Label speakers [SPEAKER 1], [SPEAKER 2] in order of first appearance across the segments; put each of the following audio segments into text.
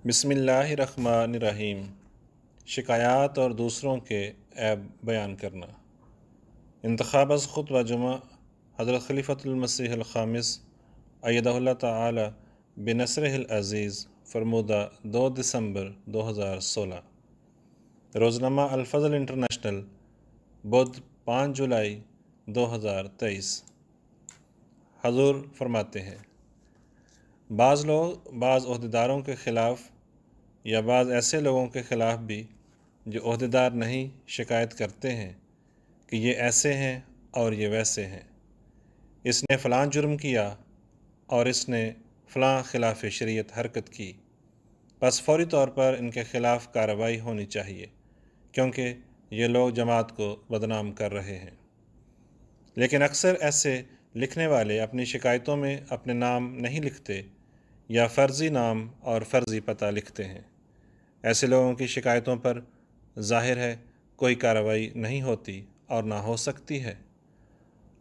[SPEAKER 1] بسم اللہ الرحمن الرحیم۔ شکایات اور دوسروں کے عیب بیان کرنا۔ انتخاب از خطبہ جمعہ حضرت خلیفۃ المسیح الخامس ایدہ اللہ تعالی بنصرہ العزیز، فرمودہ 2 دسمبر 2016۔ روزنامہ الفضل انٹرنیشنل، بدھ 5 جولائی 2023۔ حضور فرماتے ہیں، بعض لوگ بعض عہدیداروں کے خلاف یا بعض ایسے لوگوں کے خلاف بھی جو عہدیدار نہیں شکایت کرتے ہیں کہ یہ ایسے ہیں اور یہ ویسے ہیں، اس نے فلاں جرم کیا اور اس نے فلاں خلاف شریعت حرکت کی، پس فوری طور پر ان کے خلاف کارروائی ہونی چاہیے کیونکہ یہ لوگ جماعت کو بدنام کر رہے ہیں۔ لیکن اکثر ایسے لکھنے والے اپنی شکایتوں میں اپنے نام نہیں لکھتے یا فرضی نام اور فرضی پتہ لکھتے ہیں۔ ایسے لوگوں کی شکایتوں پر ظاہر ہے کوئی کارروائی نہیں ہوتی اور نہ ہو سکتی ہے،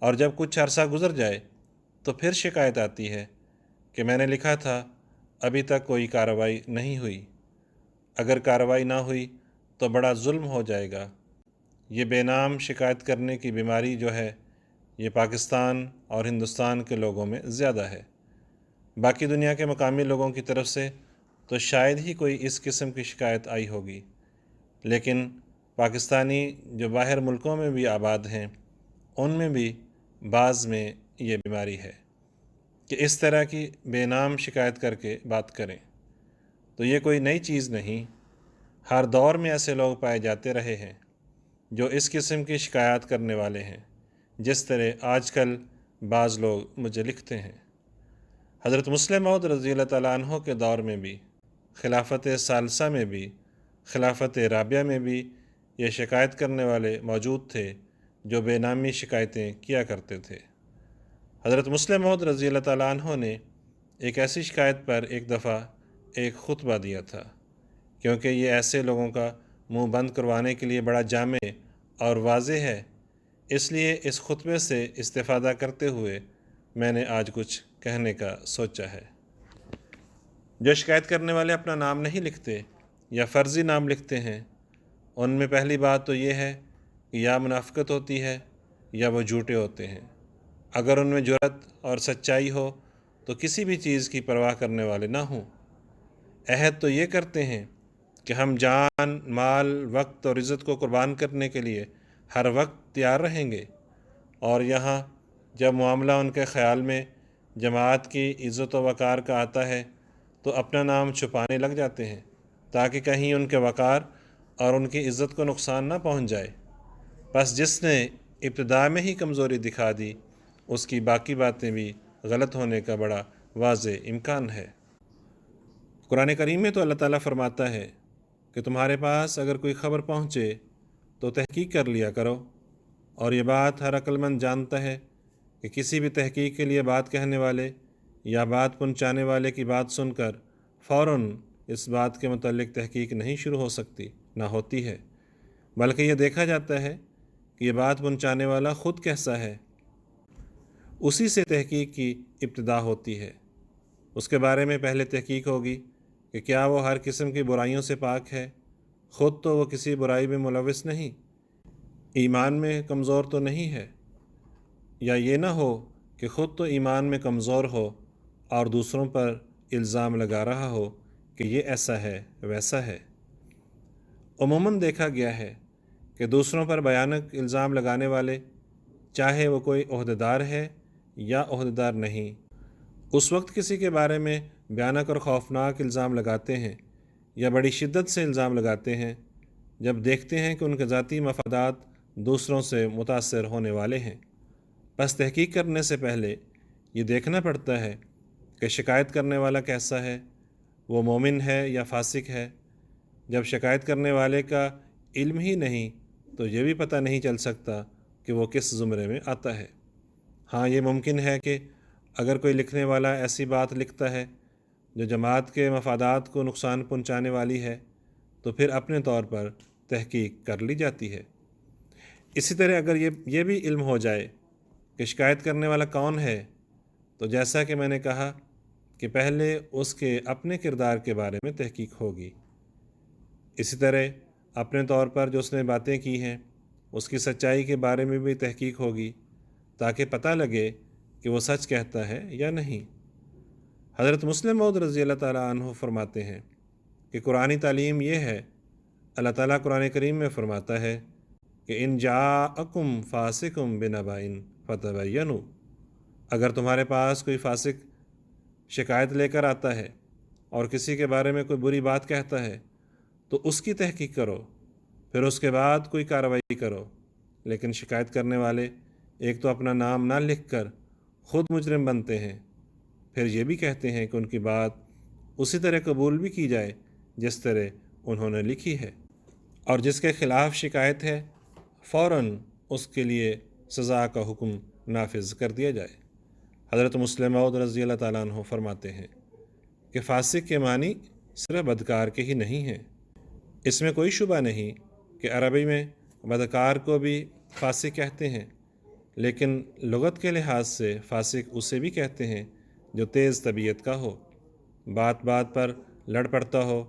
[SPEAKER 1] اور جب کچھ عرصہ گزر جائے تو پھر شکایت آتی ہے کہ میں نے لکھا تھا ابھی تک کوئی کارروائی نہیں ہوئی۔ اگر کارروائی نہ ہوئی تو بڑا ظلم ہو جائے گا۔ یہ بے نام شکایت کرنے کی بیماری جو ہے یہ پاکستان اور ہندوستان کے لوگوں میں زیادہ ہے۔ باقی دنیا کے مقامی لوگوں کی طرف سے تو شاید ہی کوئی اس قسم کی شکایت آئی ہوگی، لیکن پاکستانی جو باہر ملکوں میں بھی آباد ہیں ان میں بھی بعض میں یہ بیماری ہے کہ اس طرح کی بے نام شکایت کر کے بات کریں۔ تو یہ کوئی نئی چیز نہیں، ہر دور میں ایسے لوگ پائے جاتے رہے ہیں جو اس قسم کی شکایات کرنے والے ہیں، جس طرح آج کل بعض لوگ مجھے لکھتے ہیں۔ حضرت مسلم موعود رضی اللہ تعالیٰ عنہ کے دور میں بھی، خلافت ثالثہ میں بھی، خلافت رابعہ میں بھی یہ شکایت کرنے والے موجود تھے جو بے نامی شکایتیں کیا کرتے تھے۔ حضرت مسلم موعود رضی اللہ تعالیٰ عنہ نے ایک ایسی شکایت پر ایک دفعہ ایک خطبہ دیا تھا، کیونکہ یہ ایسے لوگوں کا منہ بند کروانے کے لیے بڑا جامع اور واضح ہے، اس لیے اس خطبے سے استفادہ کرتے ہوئے میں نے آج کچھ کہنے کا سوچا ہے۔ جو شکایت کرنے والے اپنا نام نہیں لکھتے یا فرضی نام لکھتے ہیں، ان میں پہلی بات تو یہ ہے کہ یا منافقت ہوتی ہے یا وہ جھوٹے ہوتے ہیں۔ اگر ان میں جرأت اور سچائی ہو تو کسی بھی چیز کی پرواہ کرنے والے نہ ہوں۔ عہد تو یہ کرتے ہیں کہ ہم جان، مال، وقت اور عزت کو قربان کرنے کے لیے ہر وقت تیار رہیں گے، اور یہاں جب معاملہ ان کے خیال میں جماعت کی عزت و وقار کا آتا ہے تو اپنا نام چھپانے لگ جاتے ہیں تاکہ کہیں ان کے وقار اور ان کی عزت کو نقصان نہ پہنچ جائے۔ بس جس نے ابتدا میں ہی کمزوری دکھا دی اس کی باقی باتیں بھی غلط ہونے کا بڑا واضح امکان ہے۔ قرآن کریم میں تو اللہ تعالیٰ فرماتا ہے کہ تمہارے پاس اگر کوئی خبر پہنچے تو تحقیق کر لیا کرو، اور یہ بات ہر عقل مند جانتا ہے کہ کسی بھی تحقیق کے لیے بات کہنے والے یا بات پہنچانے والے کی بات سن کر فوراً اس بات کے متعلق تحقیق نہیں شروع ہو سکتی، نہ ہوتی ہے، بلکہ یہ دیکھا جاتا ہے کہ یہ بات پہنچانے والا خود کیسا ہے، اسی سے تحقیق کی ابتدا ہوتی ہے۔ اس کے بارے میں پہلے تحقیق ہوگی کہ کیا وہ ہر قسم کی برائیوں سے پاک ہے، خود تو وہ کسی برائی میں ملوث نہیں، ایمان میں کمزور تو نہیں ہے، یا یہ نہ ہو کہ خود تو ایمان میں کمزور ہو اور دوسروں پر الزام لگا رہا ہو کہ یہ ایسا ہے ویسا ہے۔ عموماً دیکھا گیا ہے کہ دوسروں پر بھیانک الزام لگانے والے، چاہے وہ کوئی عہدیدار ہے یا عہدیدار نہیں، اس وقت کسی کے بارے میں بھیانک اور خوفناک الزام لگاتے ہیں یا بڑی شدت سے الزام لگاتے ہیں جب دیکھتے ہیں کہ ان کے ذاتی مفادات دوسروں سے متاثر ہونے والے ہیں۔ بس تحقیق کرنے سے پہلے یہ دیکھنا پڑتا ہے کہ شکایت کرنے والا کیسا ہے، وہ مومن ہے یا فاسق ہے۔ جب شکایت کرنے والے کا علم ہی نہیں تو یہ بھی پتہ نہیں چل سکتا کہ وہ کس زمرے میں آتا ہے۔ ہاں، یہ ممکن ہے کہ اگر کوئی لکھنے والا ایسی بات لکھتا ہے جو جماعت کے مفادات کو نقصان پہنچانے والی ہے تو پھر اپنے طور پر تحقیق کر لی جاتی ہے۔ اسی طرح اگر یہ بھی علم ہو جائے کہ شکایت کرنے والا کون ہے، تو جیسا کہ میں نے کہا کہ پہلے اس کے اپنے کردار کے بارے میں تحقیق ہوگی۔ اسی طرح اپنے طور پر جو اس نے باتیں کی ہیں اس کی سچائی کے بارے میں بھی تحقیق ہوگی، تاکہ پتہ لگے کہ وہ سچ کہتا ہے یا نہیں۔ حضرت مسلم موعود رضی اللہ تعالیٰ عنہ فرماتے ہیں کہ قرآنی تعلیم یہ ہے، اللہ تعالیٰ قرآن کریم میں فرماتا ہے کہ ان جاءکم فاسقم بنبأ فتبینوا، اگر تمہارے پاس کوئی فاسق شکایت لے کر آتا ہے اور کسی کے بارے میں کوئی بری بات کہتا ہے تو اس کی تحقیق کرو، پھر اس کے بعد کوئی کارروائی کرو۔ لیکن شکایت کرنے والے ایک تو اپنا نام نہ لکھ کر خود مجرم بنتے ہیں، پھر یہ بھی کہتے ہیں کہ ان کی بات اسی طرح قبول بھی کی جائے جس طرح انہوں نے لکھی ہے، اور جس کے خلاف شکایت ہے فوراً اس کے لیے سزا کا حکم نافذ کر دیا جائے۔ حضرت مسلم موعود رضی اللہ تعالیٰ عنہ فرماتے ہیں کہ فاسق کے معنی صرف بدکار کے ہی نہیں ہیں۔ اس میں کوئی شبہ نہیں کہ عربی میں بدکار کو بھی فاسق کہتے ہیں، لیکن لغت کے لحاظ سے فاسق اسے بھی کہتے ہیں جو تیز طبیعت کا ہو، بات بات پر لڑ پڑتا ہو۔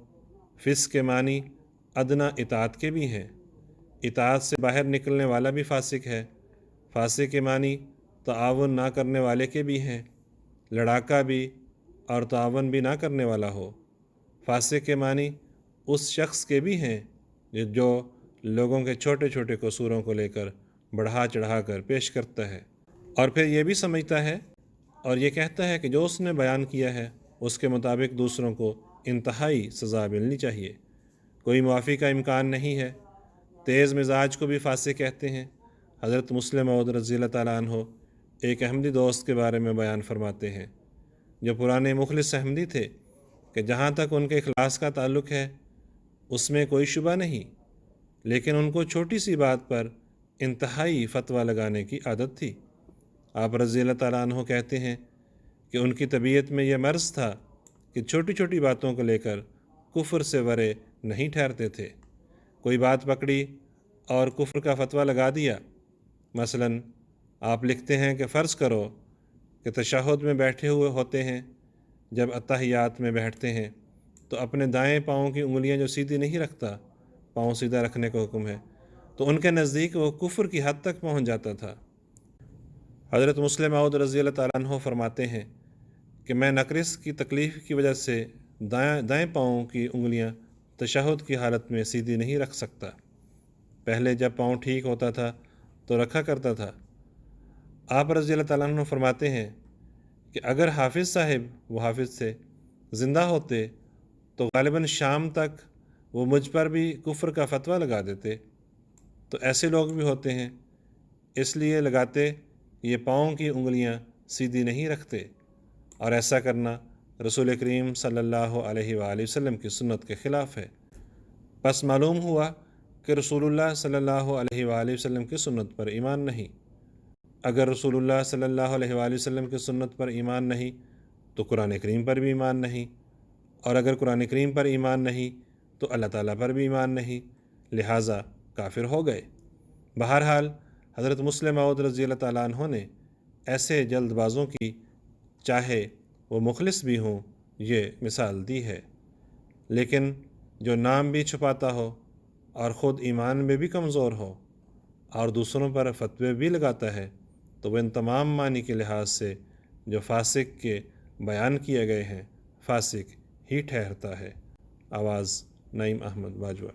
[SPEAKER 1] فسق کے معنی ادنیٰ اطاعت کے بھی ہیں، اطاعت سے باہر نکلنے والا بھی فاسق ہے۔ فاسق کے معنی تعاون نہ کرنے والے کے بھی ہیں، لڑاکا بھی اور تعاون بھی نہ کرنے والا ہو۔ فاسق کے معنی اس شخص کے بھی ہیں جو لوگوں کے چھوٹے چھوٹے قصوروں کو لے کر بڑھا چڑھا کر پیش کرتا ہے، اور پھر یہ بھی سمجھتا ہے اور یہ کہتا ہے کہ جو اس نے بیان کیا ہے اس کے مطابق دوسروں کو انتہائی سزا ملنی چاہیے، کوئی معافی کا امکان نہیں ہے۔ تیز مزاج کو بھی فاسق کہتے ہیں۔ حضرت مسلم موعود رضی اللہ تعالیٰ عنہ ایک احمدی دوست کے بارے میں بیان فرماتے ہیں جو پرانے مخلص احمدی تھے کہ جہاں تک ان کے اخلاص کا تعلق ہے اس میں کوئی شبہ نہیں، لیکن ان کو چھوٹی سی بات پر انتہائی فتویٰ لگانے کی عادت تھی۔ آپ رضی اللہ تعالیٰ عنہ کہتے ہیں کہ ان کی طبیعت میں یہ مرض تھا کہ چھوٹی چھوٹی باتوں کو لے کر کفر سے ورے نہیں ٹھہرتے تھے۔ کوئی بات پکڑی اور کفر کا فتویٰ لگا دیا۔ مثلاً آپ لکھتے ہیں کہ فرض کرو کہ تشہد میں بیٹھے ہوئے ہوتے ہیں، جب اتحیات میں بیٹھتے ہیں تو اپنے دائیں پاؤں کی انگلیاں جو سیدھی نہیں رکھتا، پاؤں سیدھا رکھنے کا حکم ہے، تو ان کے نزدیک وہ کفر کی حد تک پہنچ جاتا تھا۔ حضرت مسلم موعود رضی اللہ تعالیٰ عنہ فرماتے ہیں کہ میں نقرس کی تکلیف کی وجہ سے دائیں پاؤں کی انگلیاں تشہد کی حالت میں سیدھی نہیں رکھ سکتا۔ پہلے جب پاؤں ٹھیک ہوتا تھا تو رکھا کرتا تھا۔ آپ رضی اللہ تعالیٰ عنہ فرماتے ہیں کہ اگر حافظ صاحب، وہ حافظ سے زندہ ہوتے تو غالباً شام تک وہ مجھ پر بھی کفر کا فتویٰ لگا دیتے۔ تو ایسے لوگ بھی ہوتے ہیں، اس لیے لگاتے یہ پاؤں کی انگلیاں سیدھی نہیں رکھتے، اور ایسا کرنا رسول کریم صلی اللہ علیہ وآلہ وسلم کی سنت کے خلاف ہے۔ پس معلوم ہوا کہ رسول اللہ صلی اللہ علیہ وآلہ وسلم کی سنت پر ایمان نہیں۔ اگر رسول اللہ صلی اللہ علیہ وآلہ وسلم کی سنت پر ایمان نہیں تو قرآن کریم پر بھی ایمان نہیں، اور اگر قرآن کریم پر ایمان نہیں تو اللہ تعالیٰ پر بھی ایمان نہیں، لہٰذا کافر ہو گئے۔ بہرحال حضرت مسلم موعود رضی اللہ تعالیٰ عنہ نے ایسے جلد بازوں کی، چاہے وہ مخلص بھی ہوں، یہ مثال دی ہے۔ لیکن جو نام بھی چھپاتا ہو اور خود ایمان میں بھی کمزور ہو اور دوسروں پر فتوے بھی لگاتا ہے تو وہ ان تمام معنی کے لحاظ سے جو فاسق کے بیان کیے گئے ہیں فاسق ہی ٹھہرتا ہے۔ آواز نعیم احمد باجوہ۔